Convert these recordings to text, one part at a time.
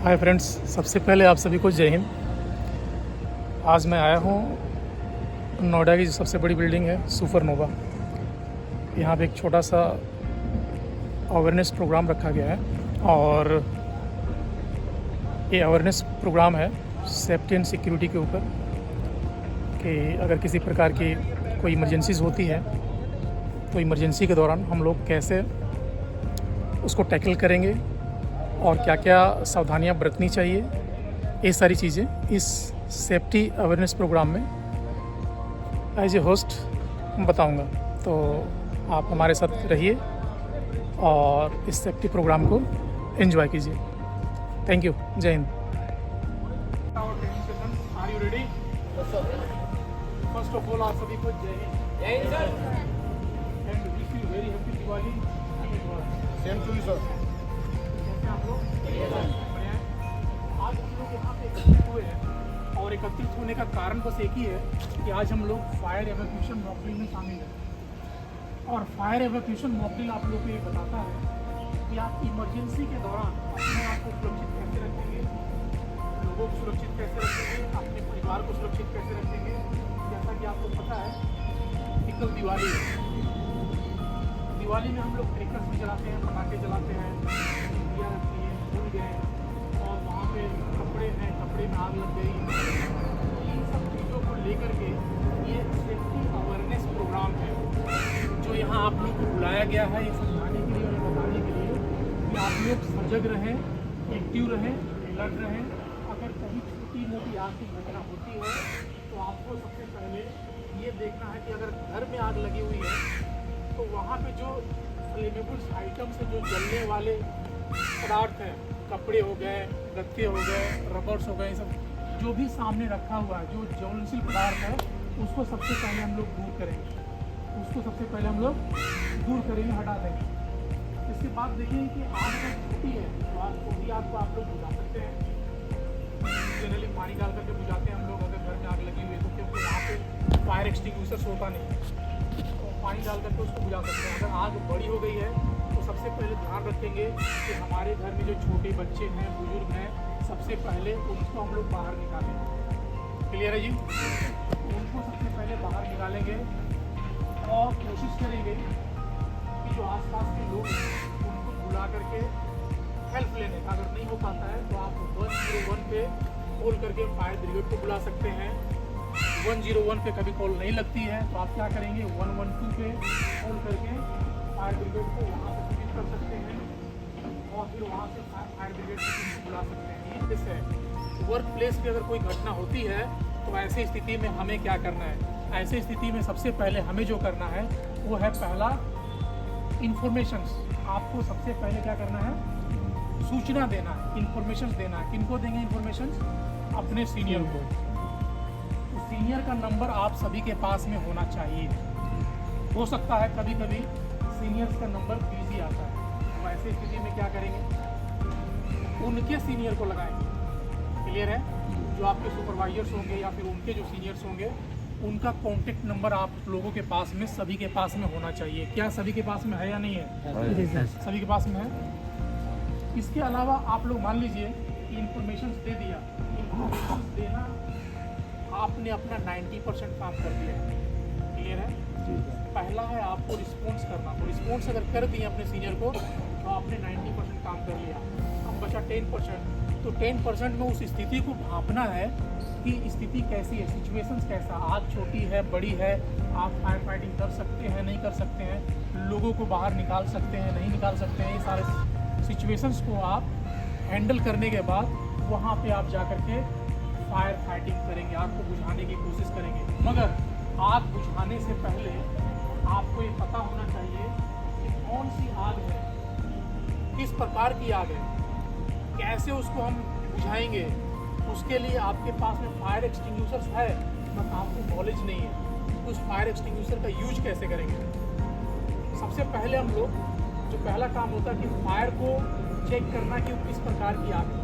Hi friends, सबसे पहले आप सभी को जय हिंद। आज मैं आया हूँ नोएडा की जो सबसे बड़ी बिल्डिंग है सुपरनोवा। यहाँ पे एक छोटा सा अवेयरनेस प्रोग्राम रखा गया है और ये अवेयरनेस प्रोग्राम है सेफ्टी एंड सिक्योरिटी के ऊपर कि अगर किसी प्रकार की कोई इमरजेंसीज़ होती है तो इमरजेंसी के दौरान हम लोग कैसे उसको टैकल करेंगे और क्या क्या सावधानियां बरतनी चाहिए, ये सारी चीज़ें इस सेफ्टी अवेयरनेस प्रोग्राम में एज ए होस्ट बताऊंगा। तो आप हमारे साथ रहिए और इस सेफ्टी प्रोग्राम को एंजॉय कीजिए। Thank you. जय हिंद। Are you ready? First of all आप सभी को जय हिंद। जय हिंद sir. And wish you very happy Diwali. Same to you sir. आप लोग बढ़िया है। आज हम लोग यहाँ पे एकत्रित हुए हैं और एकत्रित होने का कारण बस एक ही है कि आज हम लोग फायर एवैक्यूएशन मॉक ड्रिल में शामिल हैं। और फायर एवैक्यूएशन मॉक ड्रिल आप लोग को ये बताता है कि आप इमरजेंसी के दौरान अपने आप को सुरक्षित कैसे रखेंगे, लोगों को सुरक्षित कैसे रखेंगे, अपने परिवार को सुरक्षित कैसे रखेंगे। जैसा कि आपको पता है कि कल दिवाली है। दिवाली में हम लोग क्रैकर्स भी जलाते हैं, पटाखे जलाते हैं, दिया रखती है, भूल गए और वहाँ पे कपड़े हैं, कपड़े में आग लग गई। इन सब चीज़ों को लेकर के ये सेफ्टी अवेयरनेस प्रोग्राम है जो यहाँ आप लोग को बुलाया गया है, ये समझाने के लिए और बताने के लिए कि आप लोग सजग रहें, एक्टिव रहें, अलर्ट रहें। अगर कहीं छोटी मोटी आग की घटना होती है तो आपको सबसे पहले ये देखना है कि अगर घर में आग लगी हुई है तो वहाँ पे जो फ्लेमेबल्स आइटम्स है, जो जलने वाले पदार्थ हैं, कपड़े हो गए, गत्ते हो गए, रबर्स हो गए, सब जो भी सामने रखा हुआ है, जो ज्वलनशील पदार्थ है, उसको सबसे पहले हम लोग दूर करेंगे। उसको सबसे पहले हम लोग दूर करेंगे, हटा देंगे। इसके बाद देखिए कि आग अगर छोटी है तो आग छोटी आग को आप लोग बुझा सकते हैं। जनरली पानी डाल करके बुझाते हैं हम लोग अगर घर में आग लगी हुई है तो, क्योंकि वहाँ पे फायर एक्सटिंग्विशर्स होता नहीं, पानी डाल करके उसको बुझा सकते हैं। अगर आग बड़ी हो गई है तो सबसे पहले ध्यान रखेंगे कि हमारे घर में जो छोटे बच्चे हैं, बुजुर्ग हैं, सबसे पहले उनको हम लोग बाहर निकालेंगे। क्लियर है जी? उनको सबसे पहले बाहर निकालेंगे और कोशिश करेंगे कि जो आसपास के लोग हैं उनको बुला करके हेल्प लेने का। अगर नहीं हो पाता है तो आप 101 पे कॉल करके फायर ब्रिगेड को बुला सकते हैं। 101 पे कभी कॉल नहीं लगती है तो आप क्या करेंगे, 112 पे कॉल करके फायर ब्रिगेड को वहाँ से स्विच कर सकते हैं और फिर वहाँ से फायर ब्रिगेड को बुला सकते हैं। जैसे वर्क प्लेस पे अगर कोई घटना होती है तो ऐसी स्थिति में हमें क्या करना है? ऐसी स्थिति में सबसे पहले हमें जो करना है वो है पहला इन्फॉर्मेशंस। आपको सबसे पहले क्या करना है, सूचना देना है, इन्फॉर्मेशन देना है। किनको देंगे इन्फॉर्मेशन? अपने सीनियर को। सीनियर का नंबर आप सभी के पास में होना चाहिए। हो सकता है कभी कभी सीनियर्स का नंबर बिजी आता है, तो ऐसी स्थिति में क्या करेंगे, उनके सीनियर को लगाएंगे। क्लियर है? जो आपके सुपरवाइजर्स होंगे या फिर उनके जो सीनियर्स होंगे उनका कॉन्टेक्ट नंबर आप लोगों के पास में, सभी के पास में होना चाहिए। क्या सभी के पास में है या नहीं है? सभी के पास में है। इसके अलावा आप लोग मान लीजिए कि इन्फॉर्मेशन दे दिया, इन्फॉर्मेशन देना आपने अपना 90% काम कर दिया। क्लियर है? पहला है आपको रिस्पॉन्स करना। तो रिस्पॉन्स अगर कर दिए अपने सीनियर को तो आपने 90% काम कर लिया। अब बचा 10%। तो 10% में उस स्थिति को भांपना है कि स्थिति कैसी है, सिचुएशंस कैसा, आग छोटी है, बड़ी है, आप फायर फाइटिंग कर सकते हैं, नहीं कर सकते हैं, लोगों को बाहर निकाल सकते हैं, नहीं निकाल सकते हैं। ये सारे सिचुएशंस को आप हैंडल करने के बाद वहाँ पे आप जा कर के फायर फाइटिंग करेंगे, आग को बुझाने की कोशिश करेंगे। मगर आग बुझाने से पहले आपको ये पता होना चाहिए कि कौन सी आग है, किस प्रकार की आग है, कैसे उसको हम बुझाएंगे। उसके लिए आपके पास में फायर एक्सटिंग्विशर्स है बट आपको नॉलेज नहीं है, उस फायर एक्सटिंग्विशर का यूज कैसे करेंगे। सबसे पहले हम लोग जो पहला काम होता है कि फायर को चेक करना कि वो किस प्रकार की आग है।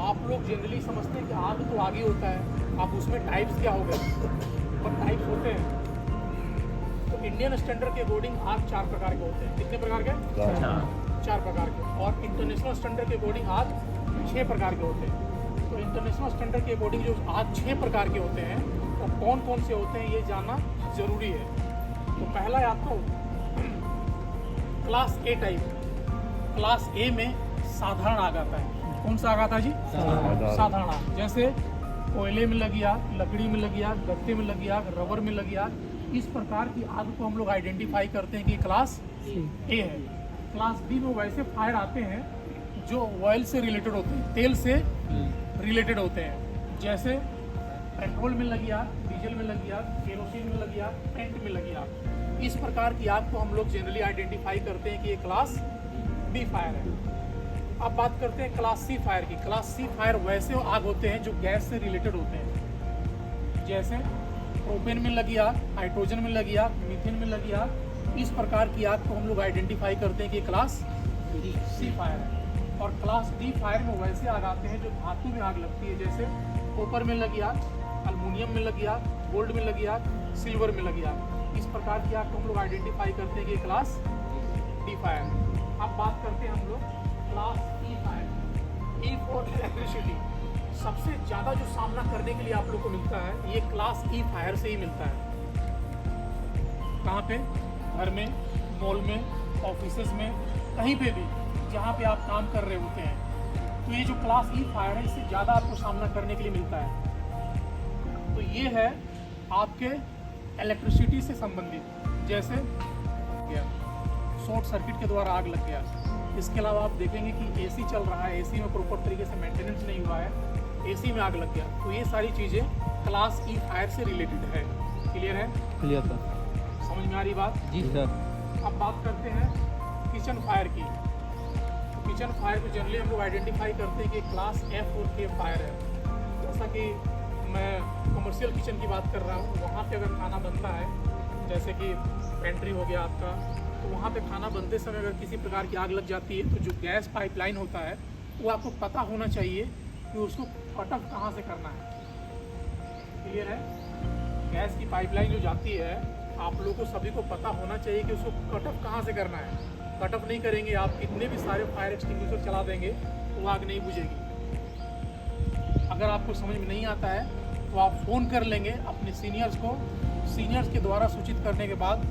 आप लोग जनरली समझते हैं कि आग तो आग ही होता है, आप उसमें टाइप्स क्या हो गए, पर टाइप्स होते हैं। तो इंडियन स्टैंडर्ड के अकॉर्डिंग आग 4 प्रकार के होते हैं। कितने प्रकार के? 4 प्रकार के, और इंटरनेशनल स्टैंडर्ड के अकॉर्डिंग आज 6 प्रकार के होते हैं। तो इंटरनेशनल स्टैंडर्ड के अकॉर्डिंग जो आज 6 प्रकार के होते हैं, वो कौन कौन से होते हैं ये जानना ज़रूरी है। तो पहला है आपको क्लास ए टाइप। क्लास ए में साधारण आग आता है। कौन सा आग आता है जी? साधारण आग। जैसे कोयले में लगी आग, लकड़ी में लगी आग, गत्ते में लगी आग, रबर में लगी आग, इस प्रकार की आग को हम लोग आइडेंटिफाई करते हैं कि क्लास ए है। क्लास बी में वैसे फायर आते हैं जो ऑयल से रिलेटेड होते हैं, तेल से रिलेटेड होते हैं। जैसे पेट्रोल में लगी आग, डीजल में लगी आग, केरोसिन में लगी आग, पेंट में लगी आग। इस प्रकार की आग को हम लोग जनरली आइडेंटिफाई करते हैं कि ये क्लास बी फायर है। अब बात करते हैं क्लास सी फायर की। क्लास सी फायर वैसे आग होते हैं जो गैस से रिलेटेड होते हैं। जैसे प्रोपेन में लगी आग, हाइड्रोजन में लगी आग, मीथेन में लगी आग। इस प्रकार की आग को हम लोग आइडेंटिफाई करते हैं कि क्लास सी फायर है। और क्लास डी फायर में वैसे आग आते हैं जो धातु में आग लगती है। जैसे कॉपर में लगी आग, अल्मुनियम में लगी आग, गोल्ड में लगी आग, सिल्वर में लगी आग। इस प्रकार की आग को हम लोग आइडेंटिफाई करते हैं कि क्लास डी फायर है। अब बात करते हैं हम लोग class E fire. E for electricity. सबसे ज़्यादा जो सामना करने के लिए आप लोग को मिलता है, ये क्लास ई फायर से ही मिलता है। कहाँ पे? घर में, मॉल में, ऑफिसेस में, कहीं पे भी जहाँ पे आप काम कर रहे होते हैं। तो ये जो क्लास ई फायर है, इससे ज़्यादा आपको सामना करने के लिए मिलता है। तो ये है आपके इलेक्ट्रिसिटी से संबंधित। जैसे शॉर्ट सर्किट के द्वारा आग लग गया। इसके अलावा आप देखेंगे कि एसी चल रहा है, एसी में प्रॉपर तरीके से मेंटेनेंस नहीं हुआ है, एसी में आग लग गया। तो ये सारी चीज़ें क्लास ई फायर से रिलेटेड है। क्लियर है? Clear sir. समझ में आ रही बात? जी सर। अब बात करते हैं किचन फायर की। किचन फायर को जनरली हम लोग आइडेंटिफाई करते हैं कि क्लास एफ और के फायर है। जैसा कि मैं कमर्शियल किचन की बात कर रहा हूँ, वहाँ पे अगर खाना बनता है, जैसे कि पेंट्री हो गया आपका, तो वहाँ पे खाना बनते समय अगर किसी प्रकार की आग लग जाती है, तो जो गैस पाइपलाइन होता है वो आपको पता होना चाहिए कि उसको कट ऑफ कहाँ से करना है। क्लियर है? गैस की पाइपलाइन जो जाती है, आप लोगों को सभी को पता होना चाहिए कि उसको कट ऑफ कहाँ से करना है। कट ऑफ नहीं करेंगे, आप कितने भी सारे फायर एक्सटिंग्विशर चला देंगे, वो आग नहीं बुझेगी। अगर आपको समझ में नहीं आता है तो आप फ़ोन कर लेंगे अपने सीनियर्स को। सीनियर्स के द्वारा सूचित करने के बाद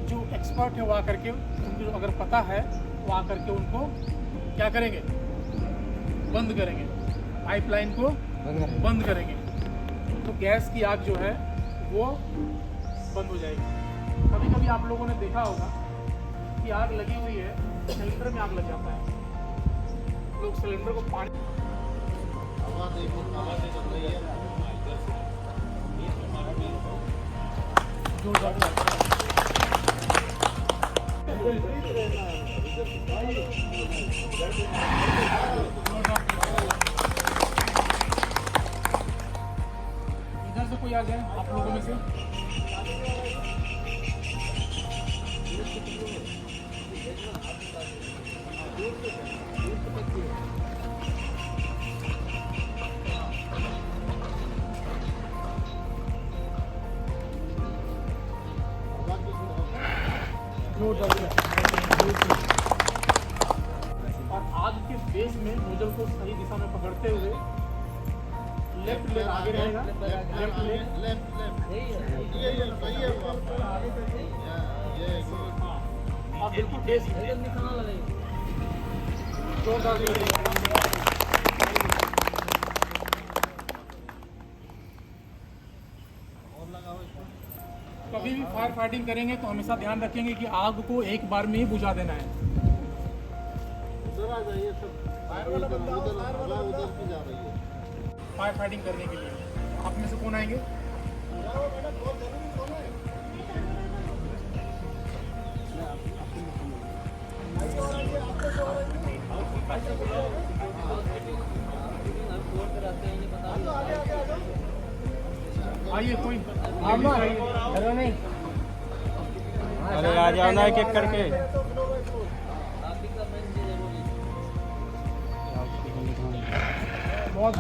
जो एक्सपर्ट है वो आकर के, उनको अगर पता है वो आकर के उनको क्या करेंगे? बंद करेंगे, पाइपलाइन को बंद करेंगे। तो गैस की आग जो है वो बंद हो जाएगी। कभी कभी आप लोगों ने देखा होगा कि आग लगी हुई है, सिलेंडर में आग लग जाता है। लोग सिलेंडर को पानी इधर से कोई आ जाए आप लोगों में से। और आग के बेस में नोजल को सही दिशा में पकड़ते हुए लेफ्ट लेग आगे रहेगा, लेफ्ट लेग और बिल्कुल बेस में जोरदार कभी भी फायर फाइटिंग करेंगे तो हमेशा ध्यान रखेंगे कि आग को एक बार में ही बुझा देना है। फायर फाइटिंग करने के लिए आप में से कौन आएंगे? आइए कोई नहीं। अरे आ जाओ ना एक एक करके। बहुत